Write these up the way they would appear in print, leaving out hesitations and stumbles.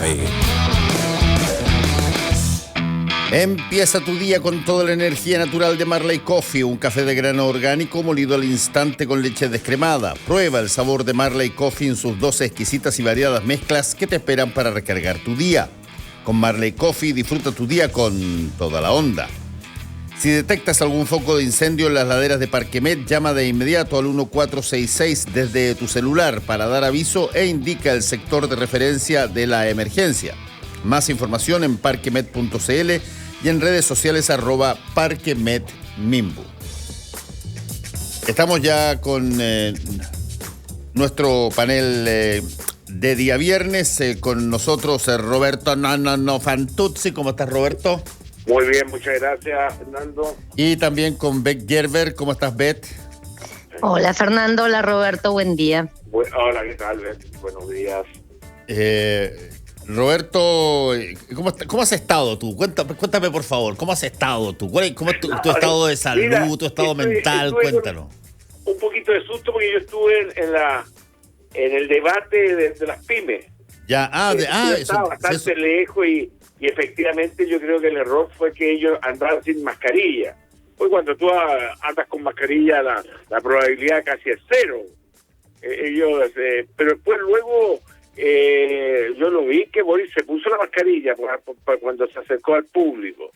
Coffee. Empieza tu día con toda la energía natural de Marley Coffee, un café de grano orgánico molido al instante con leche descremada. Prueba el sabor de Marley Coffee en sus 12 exquisitas y variadas mezclas que te esperan para recargar tu día. Con Marley Coffee disfruta tu día con toda la onda. Si detectas algún foco de incendio en las laderas de Parquemet, llama de inmediato al 1466 desde tu celular para dar aviso e indica el sector de referencia de la emergencia. Más información en parquemet.cl y en redes sociales @parquemetmimbu. Estamos ya con nuestro panel de día viernes. Con nosotros Roberto Fantuzzi. ¿Cómo estás, Roberto? Muy bien, muchas gracias, Fernando. Y también con Beth Gerber. ¿Cómo estás, Beth? Hola, Fernando. Hola, Roberto. Buen día. Hola, ¿qué tal, Beth? Buenos días. Roberto, ¿cómo has estado tú? Cuéntame, por favor, ¿cómo has estado tú? ¿Cómo es tu estado de salud, mira, tu estado mental? Cuéntanos. Un poquito de susto porque yo estuve en el debate de las pymes. Ya, estaba bastante lejos y efectivamente yo creo que el error fue que ellos andaban sin mascarilla. Pues cuando tú andas con mascarilla la probabilidad casi es cero. Pero después luego yo lo vi que Boris se puso la mascarilla cuando se acercó al público.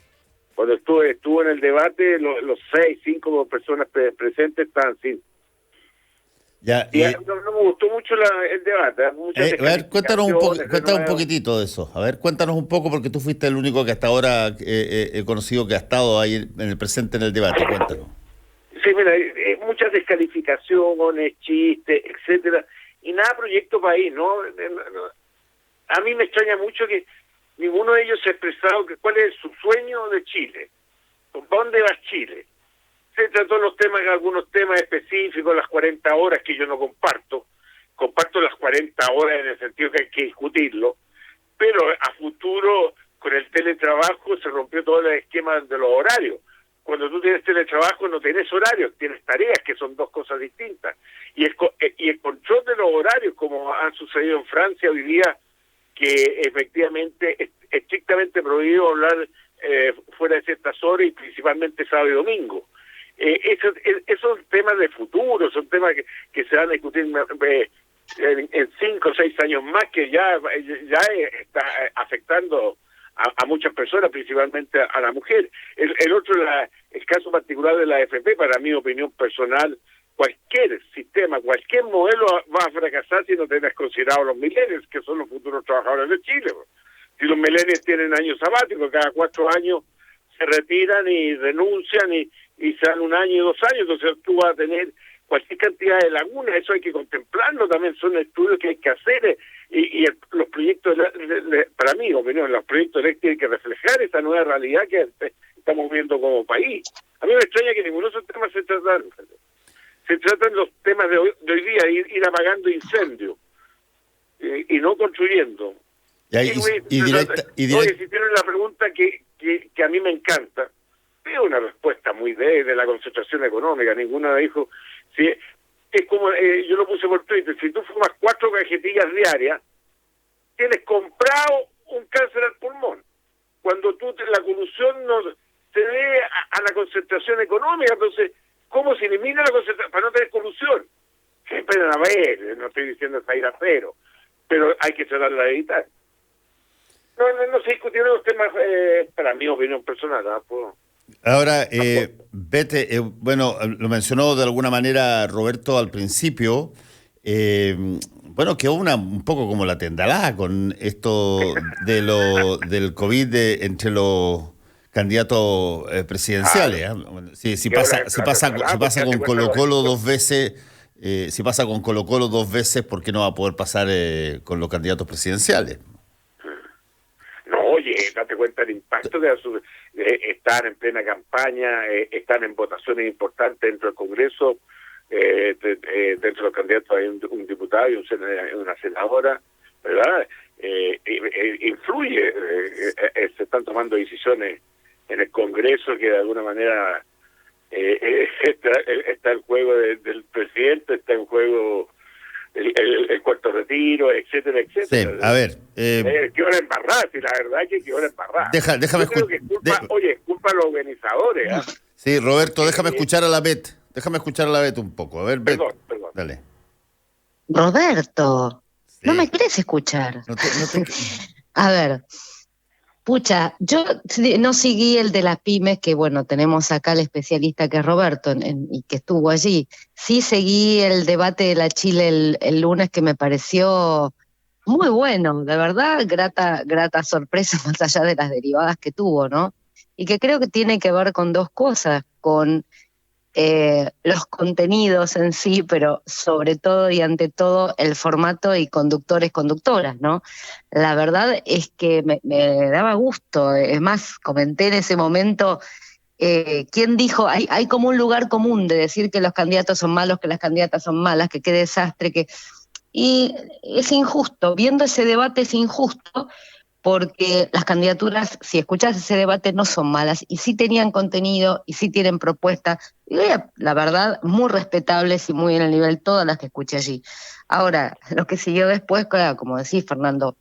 Cuando estuvo en el debate, los 5 personas presentes estaban sin. Ya, no me gustó mucho el debate. A ver, cuéntanos un poquitito de eso. A ver, cuéntanos un poco, porque tú fuiste el único que hasta ahora he conocido que ha estado ahí en el presente en el debate. Cuéntanos. Sí, mira, muchas descalificaciones, chistes, etcétera, y nada proyecto país, ¿no? A mí me extraña mucho que ninguno de ellos se ha expresado cuál es su sueño de Chile. ¿Dónde va Chile? Se trató algunos temas específicos, las 40 horas que yo no comparto. Comparto las 40 horas en el sentido que hay que discutirlo, pero a futuro con el teletrabajo se rompió todo el esquema de los horarios. Cuando tú tienes teletrabajo no tienes horarios, tienes tareas, que son dos cosas distintas. Y el control de los horarios, como ha sucedido en Francia hoy día, que efectivamente es estrictamente prohibido hablar fuera de ciertas horas y principalmente sábado y domingo. Esos son temas de futuro, son temas que se van a discutir en 5 o 6 años más, que ya está afectando a muchas personas, principalmente a la mujer. El otro, el caso particular de la AFP, para mi opinión personal, cualquier sistema, cualquier modelo va a fracasar si no tenés considerado los millennials, que son los futuros trabajadores de Chile. Si los millennials tienen años sabáticos, cada 4 años se retiran y renuncian y se dan 1 año y 2 años, entonces tú vas a tener cualquier cantidad de lagunas. Eso hay que contemplarlo también, son estudios que hay que hacer, y los proyectos, para mi opinión, los proyectos de ley tienen que reflejar esta nueva realidad que estamos viendo como país. A mí me extraña que ninguno de esos temas se tratan los temas de hoy día, ir apagando incendios y no construyendo. Oye, si tienen la pregunta que a mí me encanta, veo una respuesta muy de la concentración económica. Ninguna dijo, si es como yo lo puse por Twitter, si tú fumas 4 cajetillas diarias, tienes comprado un cáncer al pulmón. Cuando la colusión no se debe a la concentración económica, entonces, ¿cómo se elimina la concentración para no tener colusión? Siempre a ver, no estoy diciendo que ir a cero, pero hay que tratarla de evitar. No se discutieron los temas, para mi opinión personal, ¿no? Ahora, Bete, bueno, lo mencionó de alguna manera Roberto al principio, bueno, quedó un poco como la tendalá con esto del COVID entre los candidatos presidenciales. Si pasa con Colo-Colo 2 veces, ¿por qué no va a poder pasar con los candidatos presidenciales? Oye, date cuenta del impacto de estar en plena campaña, estar en votaciones importantes dentro del Congreso, dentro de los candidatos hay un diputado y una senadora, ¿verdad? Influye, se están tomando decisiones en el Congreso que de alguna manera está el juego del presidente, está en juego el Cuarto Retiro, etcétera, etcétera. Sí, a ver. Quedó la embarrada, sí, la verdad que quedó la embarrada. Déjame escuchar. Oye, es culpa de los organizadores. ¿Eh? Sí, Roberto, déjame escuchar a la Bet. Déjame escuchar a la Bet un poco. A ver, Bet. Perdón. Dale. Roberto, Sí. no me querés escuchar. A ver, pucha, yo no seguí el de las pymes, que bueno, tenemos acá el especialista que es Roberto y que estuvo allí. Sí seguí el debate de la Chile el lunes, que me pareció muy bueno, de verdad, grata sorpresa, más allá de las derivadas que tuvo, ¿no? Y que creo que tiene que ver con dos cosas, con los contenidos en sí, pero sobre todo y ante todo el formato y conductoras, ¿no? La verdad es que me daba gusto, es más, comenté en ese momento, ¿quién dijo? Hay como un lugar común de decir que los candidatos son malos, que las candidatas son malas, que qué desastre, y es injusto, viendo ese debate es injusto, porque las candidaturas, si escuchás ese debate, no son malas, y sí tenían contenido, y sí tienen propuestas, y la verdad, muy respetables y muy en el nivel todas las que escuché allí. Ahora, lo que siguió después, claro, como decís, Fernando,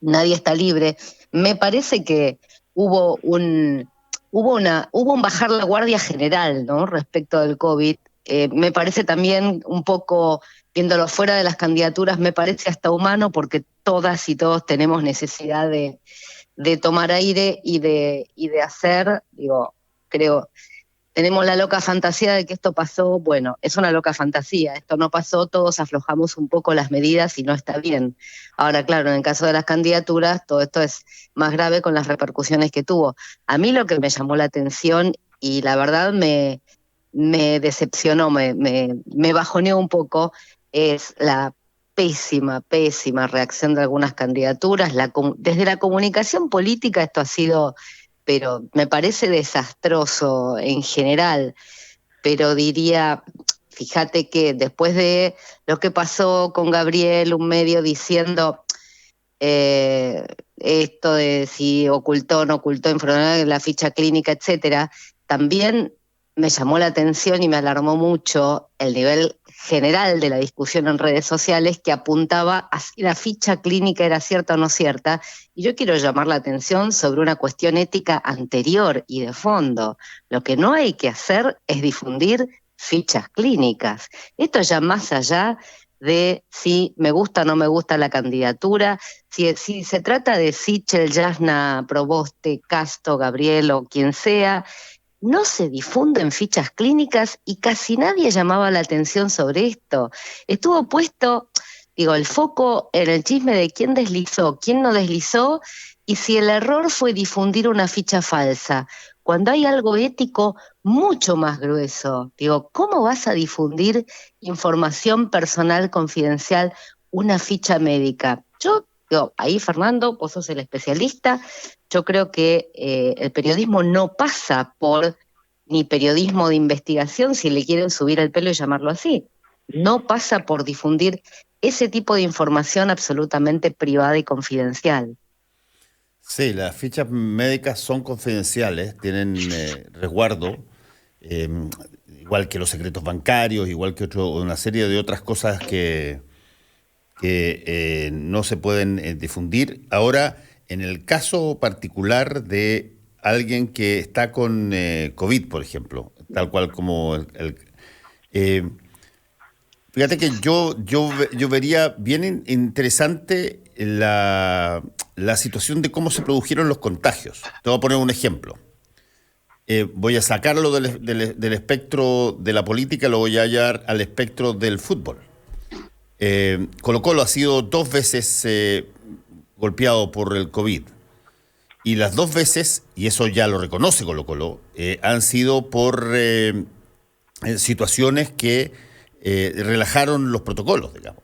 nadie está libre. Me parece que hubo un bajar la guardia general, ¿no? Respecto del COVID. Me parece también un poco, viéndolo fuera de las candidaturas, me parece hasta humano, porque todas y todos tenemos necesidad de tomar aire y de hacer, creo. Tenemos la loca fantasía de que esto pasó, bueno, es una loca fantasía, esto no pasó, todos aflojamos un poco las medidas y no está bien. Ahora, claro, en el caso de las candidaturas, todo esto es más grave con las repercusiones que tuvo. A mí lo que me llamó la atención, y la verdad me decepcionó, me bajoneó un poco, es la pésima reacción de algunas candidaturas. Desde la comunicación política esto ha sido, pero me parece desastroso en general, pero diría, fíjate que después de lo que pasó con Gabriel, un medio diciendo esto de si ocultó o no ocultó información, la ficha clínica, etcétera, también me llamó la atención y me alarmó mucho el nivel general de la discusión en redes sociales, que apuntaba a si la ficha clínica era cierta o no cierta, y yo quiero llamar la atención sobre una cuestión ética anterior y de fondo. Lo que no hay que hacer es difundir fichas clínicas. Esto ya más allá de si me gusta o no me gusta la candidatura, si se trata de Sichel, Jasna, Proboste, Casto, Gabriel o quien sea, no se difunden fichas clínicas y casi nadie llamaba la atención sobre esto. Estuvo puesto, el foco en el chisme de quién deslizó, quién no deslizó, y si el error fue difundir una ficha falsa, cuando hay algo ético mucho más grueso. ¿Cómo vas a difundir información personal confidencial, una ficha médica? Ahí, Fernando, vos sos el especialista. Yo creo que el periodismo no pasa por ni periodismo de investigación, si le quieren subir el pelo y llamarlo así. No pasa por difundir ese tipo de información absolutamente privada y confidencial. Sí, las fichas médicas son confidenciales, tienen resguardo, igual que los secretos bancarios, igual que una serie de otras cosas que no se pueden difundir. Ahora, en el caso particular de alguien que está con COVID, por ejemplo, tal cual como fíjate que yo vería bien interesante la situación de cómo se produjeron los contagios. Te voy a poner un ejemplo. Voy a sacarlo del espectro de la política, lo voy a llevar al espectro del fútbol. Colo-Colo ha sido 2 veces golpeado por el COVID. Y las 2 veces, y eso ya lo reconoce Colo-Colo, han sido por situaciones que relajaron los protocolos, digamos.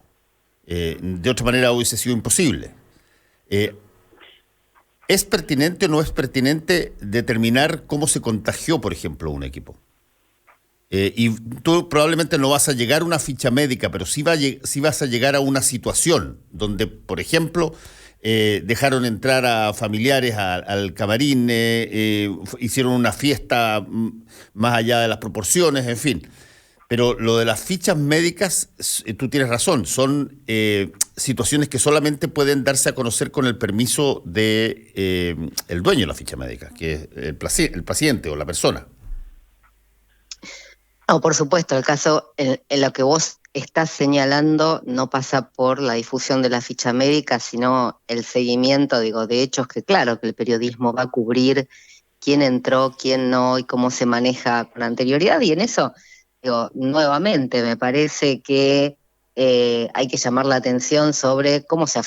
De otra manera hubiese sido imposible. ¿Es pertinente o no es pertinente determinar cómo se contagió, por ejemplo, un equipo? Y tú probablemente no vas a llegar a una ficha médica, pero sí vas a llegar a una situación donde, por ejemplo, dejaron entrar a familiares al camarín, hicieron una fiesta más allá de las proporciones, en fin. Pero lo de las fichas médicas, tú tienes razón, son situaciones que solamente pueden darse a conocer con el permiso de el dueño de la ficha médica, que es el paciente o la persona. No, por supuesto, el caso en lo que vos estás señalando no pasa por la difusión de la ficha médica, sino el seguimiento, de hechos que claro que el periodismo va a cubrir quién entró, quién no y cómo se maneja con anterioridad. Y en eso, nuevamente, me parece que hay que llamar la atención sobre cómo se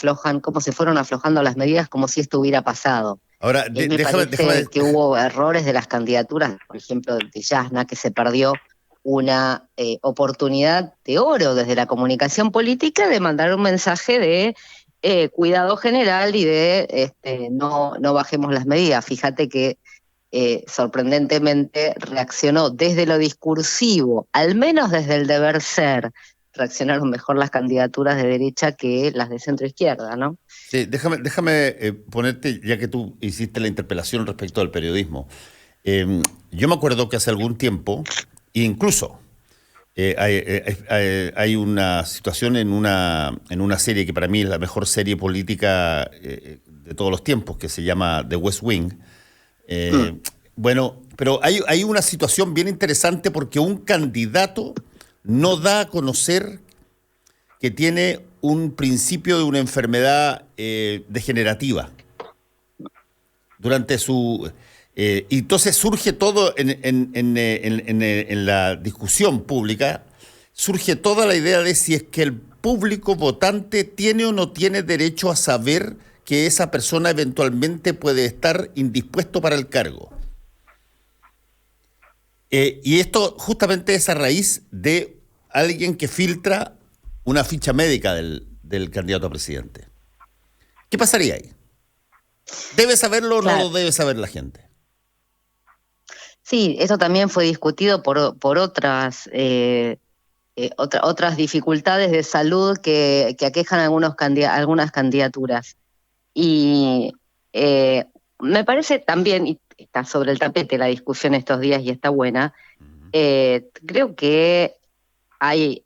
fueron aflojando las medidas como si esto hubiera pasado. Ahora, me parece que hubo errores de las candidaturas, por ejemplo, de Jasna, que se perdió una oportunidad de oro desde la comunicación política de mandar un mensaje de cuidado general y de no bajemos las medidas. Fíjate que sorprendentemente reaccionó desde lo discursivo, al menos desde el deber ser, reaccionaron mejor las candidaturas de derecha que las de centro izquierda, ¿no? Sí, déjame ponerte, ya que tú hiciste la interpelación respecto al periodismo. Yo me acuerdo que hace algún tiempo, incluso hay una situación en una serie que para mí es la mejor serie política de todos los tiempos, que se llama The West Wing. Bueno, pero hay una situación bien interesante porque un candidato no da a conocer que tiene un principio de una enfermedad degenerativa durante su... y entonces surge todo en la discusión pública, surge toda la idea de si es que el público votante tiene o no tiene derecho a saber que esa persona eventualmente puede estar indispuesto para el cargo. Y esto justamente es a raíz de alguien que filtra una ficha médica del candidato a presidente. ¿Qué pasaría ahí? ¿Debe saberlo o no lo debe saber la gente? Sí, eso también fue discutido por otras dificultades de salud que aquejan algunas candidaturas. Y me parece también, y está sobre el tapete la discusión estos días y está buena, creo que hay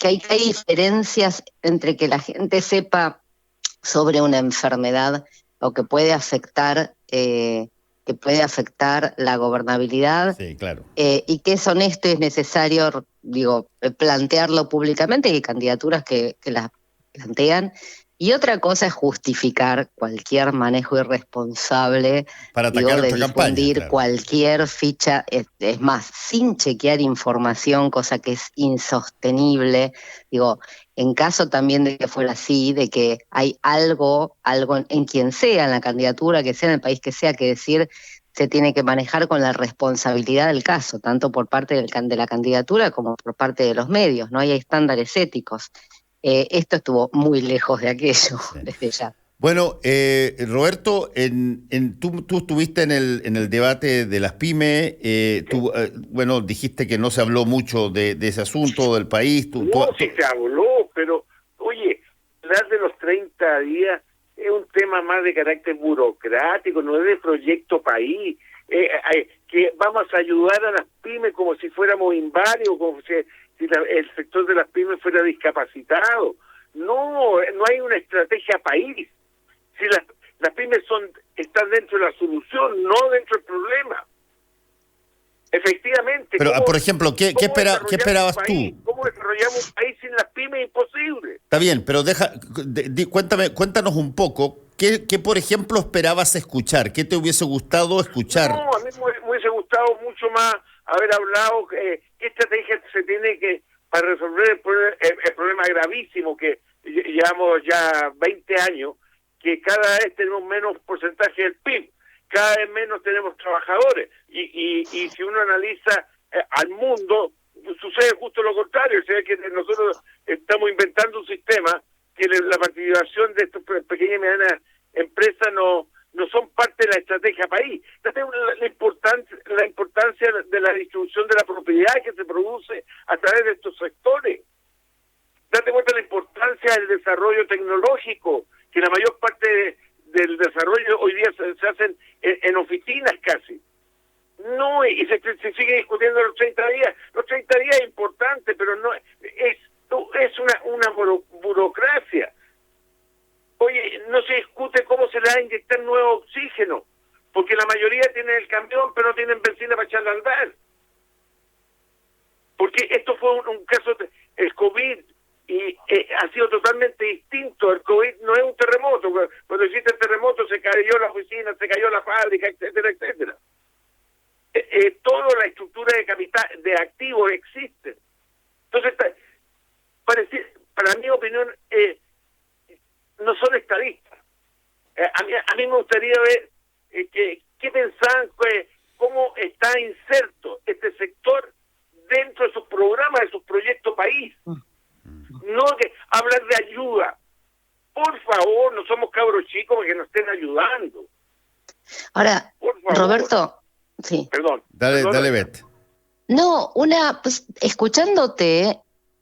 hay diferencias entre que la gente sepa sobre una enfermedad o que puede afectar la gobernabilidad. Sí, claro. Y que es honesto y es necesario, plantearlo públicamente, y hay candidaturas que las plantean. Y otra cosa es justificar cualquier manejo irresponsable para atacar de otra difundir campaña, claro. Cualquier ficha, es más, sin chequear información, cosa que es insostenible. En caso también de que fuera así, de que hay algo en quien sea, en la candidatura, que sea en el país que sea, que decir, se tiene que manejar con la responsabilidad del caso, tanto por parte de la candidatura como por parte de los medios, ¿no? Hay estándares éticos. Esto estuvo muy lejos de aquello, desde ya. Bueno, Roberto, tú estuviste en el debate de las pymes, tú dijiste que no se habló mucho de ese asunto del país. Sí se habló, pero oye, hablar de los 30 días es un tema más de carácter burocrático, no es de proyecto país, que vamos a ayudar a las pymes como si fuéramos inválidos, como si el sector de las pymes fuera discapacitado. No hay una estrategia país. Si las pymes están dentro de la solución, no dentro del problema. Efectivamente. Pero, por ejemplo, ¿qué esperabas tú? ¿Cómo desarrollamos un país sin las pymes? Imposible. Está bien, pero cuéntanos un poco, ¿qué, por ejemplo, esperabas escuchar? ¿Qué te hubiese gustado escuchar? No, a mí me hubiese gustado mucho más haber hablado qué estrategia se tiene para resolver el problema gravísimo que llevamos ya 20 años, que cada vez tenemos menos porcentaje del PIB, cada vez menos tenemos trabajadores, y si uno analiza al mundo, sucede justo lo contrario. O sea, que nosotros estamos inventando un sistema que la participación de estas pequeñas y medianas empresas no son parte de la estrategia país. La importancia de la distribución de la propiedad que se produce a través de estos sectores. Date cuenta de la importancia del desarrollo tecnológico, que la mayor parte del desarrollo hoy día se hacen en oficinas casi. No, y se sigue discutiendo los 30 días. Los 30 días es importante, pero no es una burocracia. Oye, no se discute cómo se le va a inyectar nuevo oxígeno, porque la mayoría tienen el camión, pero no tienen benzina para echarla a andar. Porque esto fue un caso, el COVID, y ha sido totalmente distinto. El COVID no es un terremoto. Cuando existe el terremoto se cayó la oficina, se cayó la fábrica, etcétera, etcétera. Toda la estructura de capital, de activos existe. Entonces, para mi opinión, no son estadistas. A mí me gustaría ver qué pensaban, cómo está inserto este sector dentro de sus programas, de sus proyectos país. No que hablar de ayuda. Por favor, no somos cabros chicos para que nos estén ayudando. Ahora, Roberto, sí. Perdón. Dale, Bet. No, pues, escuchándote,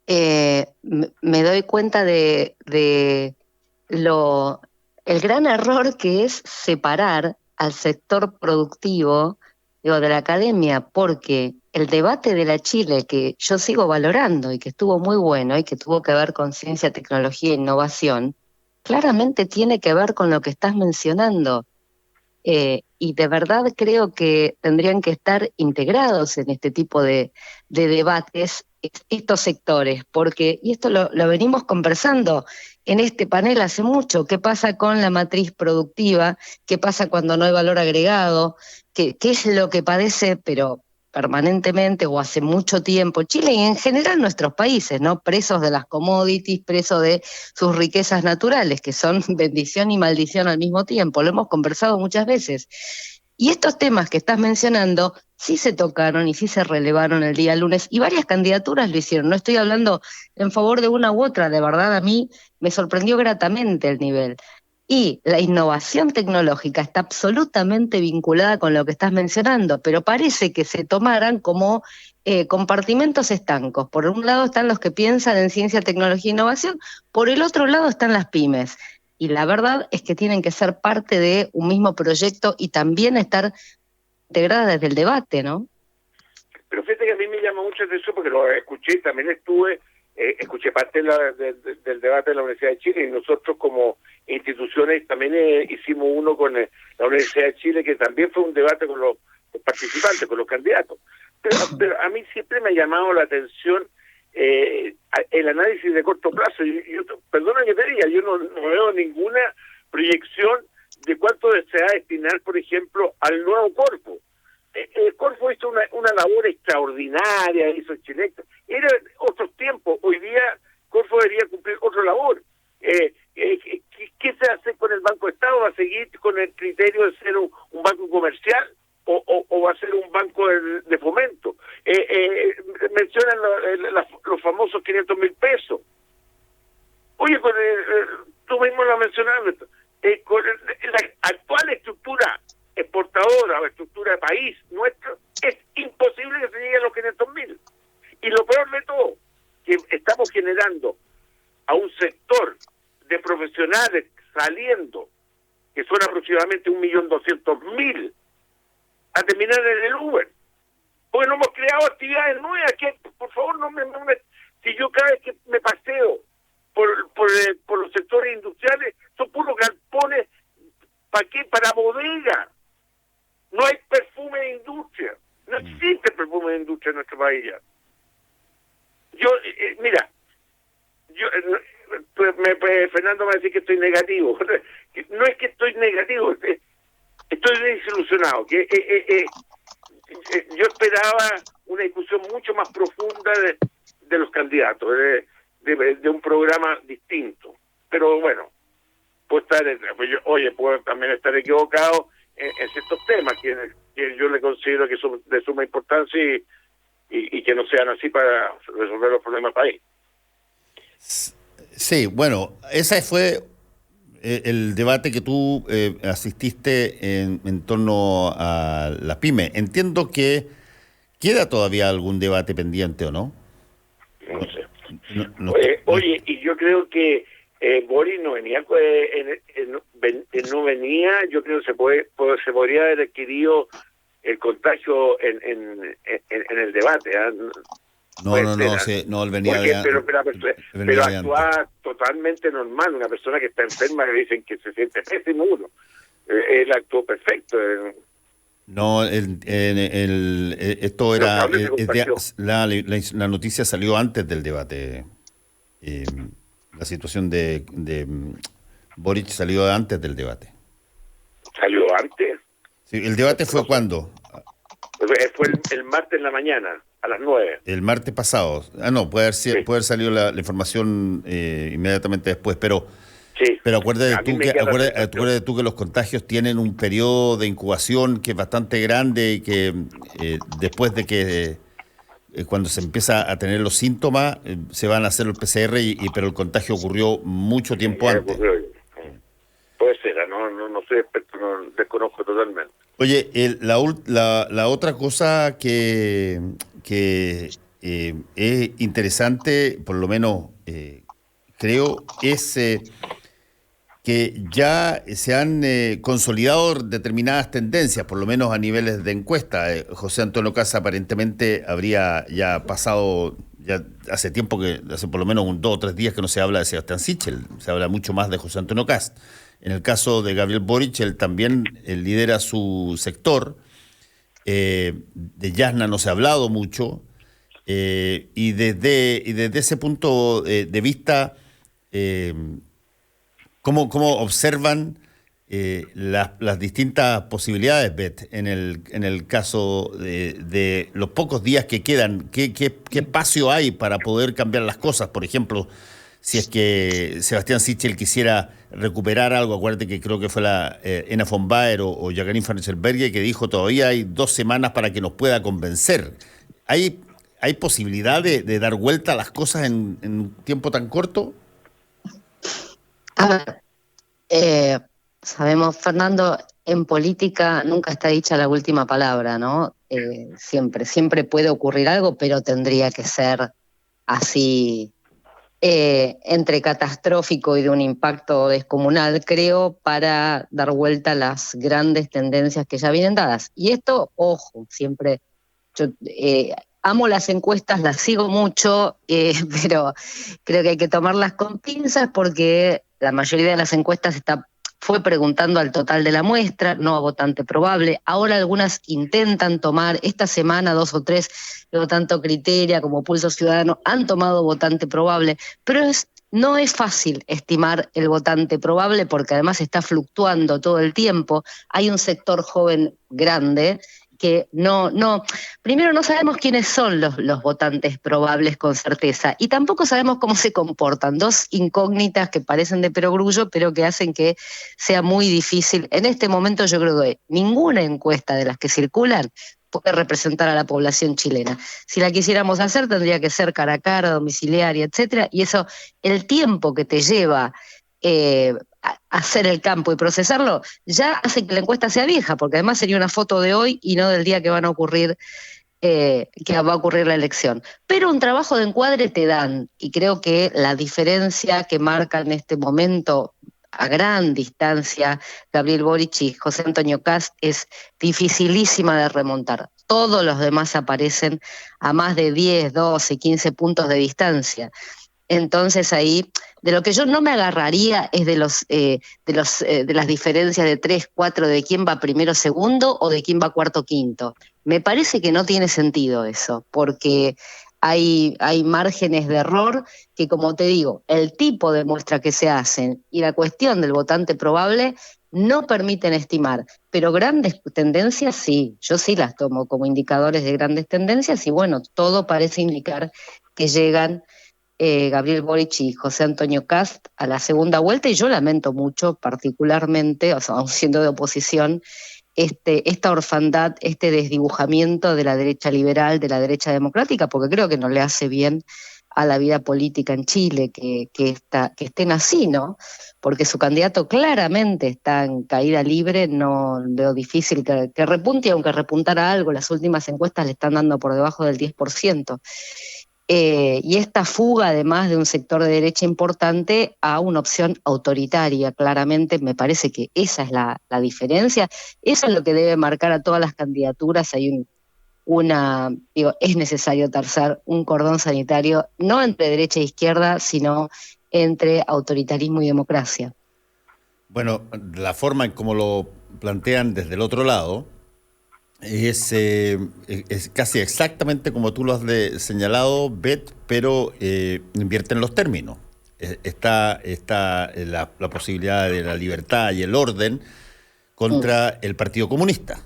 me doy cuenta de el gran error que es separar al sector productivo, de la academia, porque el debate de la Chile, que yo sigo valorando y que estuvo muy bueno y que tuvo que ver con ciencia, tecnología e innovación, claramente tiene que ver con lo que estás mencionando. Y de verdad creo que tendrían que estar integrados en este tipo de debates estos sectores, porque, y esto lo venimos conversando en este panel hace mucho, qué pasa con la matriz productiva, qué pasa cuando no hay valor agregado, qué es lo que padece, pero permanentemente o hace mucho tiempo, Chile y en general nuestros países, ¿no? Presos de las commodities, presos de sus riquezas naturales, que son bendición y maldición al mismo tiempo, lo hemos conversado muchas veces. Y estos temas que estás mencionando sí se tocaron y sí se relevaron el día lunes, y varias candidaturas lo hicieron. No estoy hablando en favor de una u otra, de verdad a mí me sorprendió gratamente el nivel. Y la innovación tecnológica está absolutamente vinculada con lo que estás mencionando, pero parece que se tomaran como compartimentos estancos. Por un lado están los que piensan en ciencia, tecnología e innovación, por el otro lado están las pymes. Y la verdad es que tienen que ser parte de un mismo proyecto y también estar integradas desde el debate, ¿no? Pero fíjate que a mí me llama mucho la atención porque lo escuché, también escuché parte del debate de la Universidad de Chile, y nosotros como instituciones también hicimos uno con la Universidad de Chile, que también fue un debate con los participantes, con los candidatos. Pero a mí siempre me ha llamado la atención el análisis de corto plazo. Perdona que te diga, yo no veo ninguna proyección de cuánto se va a destinar, por ejemplo, al nuevo Corfo. El Corfo hizo una labor extraordinaria, hizo Chile. Era otros tiempos. Hoy día Corfo debería cumplir otra labor. ¿Qué se hace con el Banco de Estado? ¿Va a seguir con el criterio de ser un banco comercial o va a ser un banco de fomento? Mencionan los famosos 500.000 pesos. Oye, tú mismo lo mencionaste, con la actual estructura exportadora o estructura de país nuestro, es imposible que se llegue a los 500.000. Y lo peor de todo, que estamos generando a un sector de profesionales saliendo, que son aproximadamente 1.200.000, a terminar en el Uber. Porque no hemos creado actividades nuevas. Que por favor, si yo cada vez que me paseo por los sectores industriales, son puros galpones. ¿Para qué? Para bodega. No hay perfume de industria. No existe perfume de industria en nuestro país ya. Fernando me va a decir que estoy negativo. No es que estoy negativo, estoy desilusionado. Yo esperaba una discusión mucho más profunda de los candidatos, de un programa distinto. Pero bueno, puedo puedo también estar equivocado en ciertos temas que yo le considero que son de suma importancia y que no sean así para resolver los problemas del país. Sí, bueno, ese fue el debate que tú asististe en torno a la PYME. Entiendo que queda todavía algún debate pendiente, ¿o no? No sé. Oye, y yo creo que Boris no venía, no venía, yo creo que se podría haber adquirido el contagio en el debate. No, él venía de antes. Pero actúa totalmente normal. Una persona que está enferma que dicen que se siente pésimo uno. Él actuó perfecto. No, esto era... la noticia salió antes del debate. La situación de Boric salió antes del debate. ¿Salió antes? Sí, ¿el debate fue cuándo? Fue el martes en la mañana, a las 9. El martes pasado. No, puede haber salido la información inmediatamente después, pero... Sí. Pero acuérdate tú que los contagios tienen un periodo de incubación que es bastante grande y que después de que cuando se empieza a tener los síntomas se van a hacer el PCR, pero el contagio ocurrió mucho tiempo antes. Puede ser, no soy experto, no desconozco totalmente. Oye, la otra cosa que es interesante, por lo menos creo, es... que ya se han consolidado determinadas tendencias, por lo menos a niveles de encuesta. José Antonio Kast aparentemente habría ya pasado, ya hace tiempo hace por lo menos 2 o 3 días que no se habla de Sebastián Sichel, se habla mucho más de José Antonio Kast. En el caso de Gabriel Boric, él también lidera su sector, de Jasna no se ha hablado mucho, y desde ese punto de vista... ¿Cómo observan las distintas posibilidades, Beth, en el caso de los pocos días que quedan? ¿Qué espacio hay para poder cambiar las cosas? Por ejemplo, si es que Sebastián Sichel quisiera recuperar algo, acuérdate que creo que fue la Ena von Baer o Jacqueline van Rysselberghe que dijo todavía hay 2 semanas para que nos pueda convencer. ¿Hay posibilidad de dar vuelta a las cosas en un tiempo tan corto? A ver, sabemos, Fernando, en política nunca está dicha la última palabra, ¿no? Siempre puede ocurrir algo, pero tendría que ser así, entre catastrófico y de un impacto descomunal, creo, para dar vuelta a las grandes tendencias que ya vienen dadas. Y esto, ojo, siempre, yo amo las encuestas, las sigo mucho, pero creo que hay que tomarlas con pinzas porque la mayoría de las encuestas fue preguntando al total de la muestra, no a votante probable. Ahora algunas intentan tomar, esta semana 2 o 3, tanto Criteria como Pulso Ciudadano han tomado votante probable, pero no es fácil estimar el votante probable porque además está fluctuando todo el tiempo. Hay un sector joven grande que primero no sabemos quiénes son los votantes probables con certeza y tampoco sabemos cómo se comportan, 2 incógnitas que parecen de perogrullo pero que hacen que sea muy difícil. En este momento yo creo que ninguna encuesta de las que circulan puede representar a la población chilena. Si la quisiéramos hacer tendría que ser cara a cara, domiciliaria, etcétera, y eso, el tiempo que te lleva hacer el campo y procesarlo, ya hace que la encuesta sea vieja, porque además sería una foto de hoy y no del día que va a ocurrir la elección. Pero un trabajo de encuadre te dan, y creo que la diferencia que marca en este momento a gran distancia Gabriel Boric y José Antonio Kast es dificilísima de remontar. Todos los demás aparecen a más de 10, 12, 15 puntos de distancia. Entonces ahí, de lo que yo no me agarraría es de las diferencias de 3, 4, de quién va primero, segundo o de quién va cuarto, quinto. Me parece que no tiene sentido eso, porque hay márgenes de error que, como te digo, el tipo de muestra que se hacen y la cuestión del votante probable no permiten estimar, pero grandes tendencias sí, yo sí las tomo como indicadores de grandes tendencias y bueno, todo parece indicar que llegan Gabriel Boric y José Antonio Kast a la segunda vuelta y yo lamento mucho particularmente, o sea, aun siendo de oposición, esta orfandad, este desdibujamiento de la derecha liberal, de la derecha democrática, porque creo que no le hace bien a la vida política en Chile que estén así, ¿no? Porque su candidato claramente está en caída libre, no veo difícil que repunte, aunque repuntara algo, las últimas encuestas le están dando por debajo del 10%. y esta fuga, además de un sector de derecha importante, a una opción autoritaria. Claramente me parece que esa es la diferencia. Eso es lo que debe marcar a todas las candidaturas. Hay es necesario trazar un cordón sanitario, no entre derecha e izquierda, sino entre autoritarismo y democracia. Bueno, la forma en cómo lo plantean desde el otro lado es casi exactamente como tú lo has señalado, Beth, pero invierten los términos. Está la posibilidad de la libertad y el orden contra el Partido Comunista.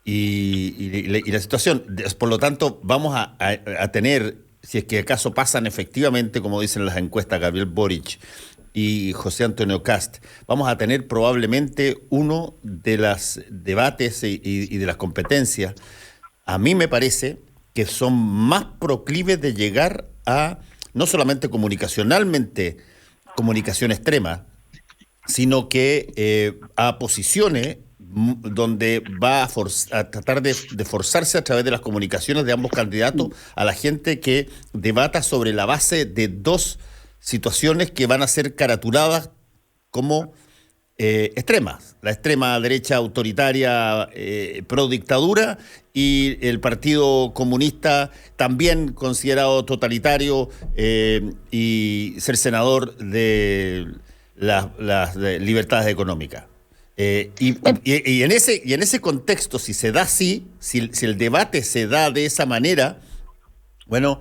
Y la situación, por lo tanto, vamos a tener, si es que acaso pasan efectivamente, como dicen las encuestas, Gabriel Boric y José Antonio Kast, vamos a tener probablemente uno de los debates y de las competencias, a mí me parece que son más proclives de llegar a, no solamente comunicacionalmente, comunicación extrema, sino que a posiciones donde va a tratar de forzarse a través de las comunicaciones de ambos candidatos a la gente que debata sobre la base de dos situaciones que van a ser caratuladas como extremas. La extrema derecha autoritaria pro dictadura y el Partido Comunista también considerado totalitario y ser senador de las libertades económicas. Y en ese contexto, si se da así, si el debate se da de esa manera, bueno,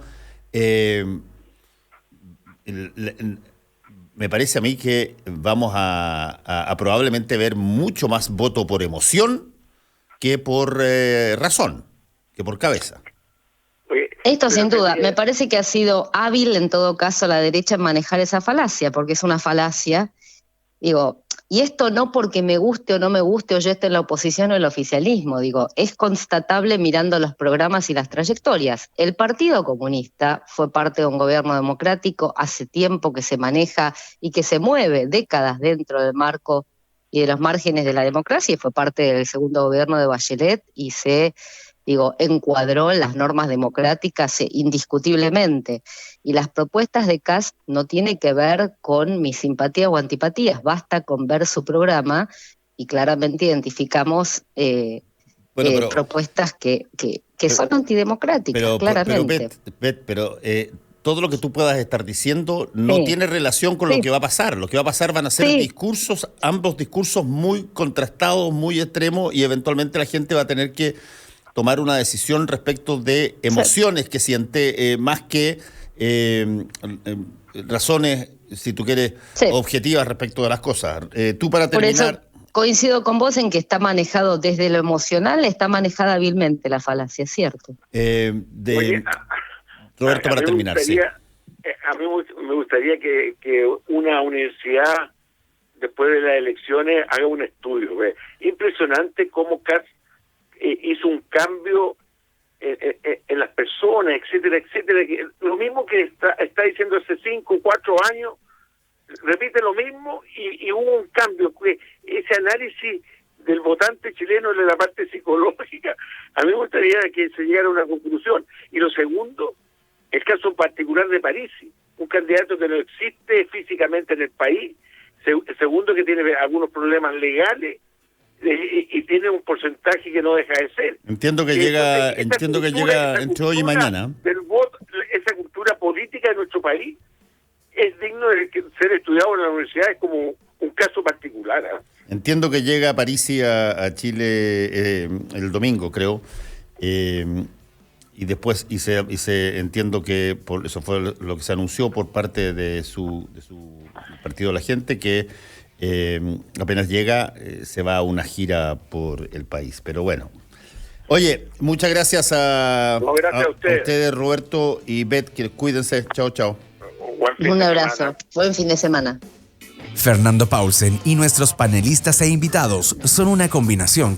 me parece a mí que vamos a probablemente ver mucho más voto por emoción que por razón, que por cabeza. Esto sin duda, me parece que ha sido hábil en todo caso la derecha en manejar esa falacia, porque es una falacia, digo, y esto no porque me guste o no me guste o yo esté en la oposición o en el oficialismo, digo, es constatable mirando los programas y las trayectorias. El Partido Comunista fue parte de un gobierno democrático, hace tiempo que se maneja y que se mueve décadas dentro del marco y de los márgenes de la democracia, y fue parte del segundo gobierno de Bachelet y se encuadró en las normas democráticas indiscutiblemente. Y las propuestas de Kast no tienen que ver con mis simpatías o antipatías, basta con ver su programa y claramente identificamos propuestas que son antidemocráticas, claramente. Pero todo lo que tú puedas estar diciendo no tiene relación con lo que va a pasar. Lo que va a pasar van a ser ambos discursos muy contrastados, muy extremos, y eventualmente la gente va a tener que tomar una decisión respecto de emociones que siente, más que razones, si tú quieres, objetivas respecto de las cosas. Tú, para terminar... Por eso coincido con vos en que está manejado desde lo emocional, está manejada hábilmente la falacia, ¿cierto? Roberto, para terminar, a mí me gustaría que una universidad, después de las elecciones, haga un estudio. Impresionante cómo Kast hizo un cambio en las personas, etcétera, etcétera. Lo mismo que está diciendo hace 5 o 4 años, repite lo mismo y hubo un cambio. Ese análisis del votante chileno de la parte psicológica, a mí me gustaría que se llegara a una conclusión. Y lo segundo, el caso particular de Parisi, un candidato que no existe físicamente en el país, segundo que tiene algunos problemas legales, y tiene un porcentaje que no deja de ser. Entiendo que llega entre hoy y mañana. Del voto, esa cultura política de nuestro país es digno de ser estudiado en la universidad, es como un caso particular. Entiendo que llega Parisi a Chile el domingo, creo, y después entiendo que eso fue lo que se anunció por parte de su partido La Gente, que apenas llega, se va a una gira por el país. Pero bueno. Oye, muchas gracias a ustedes, Roberto y Beth, que cuídense. Chao, chao. Un abrazo. Buen fin de semana. Fernando Paulsen y nuestros panelistas e invitados son una combinación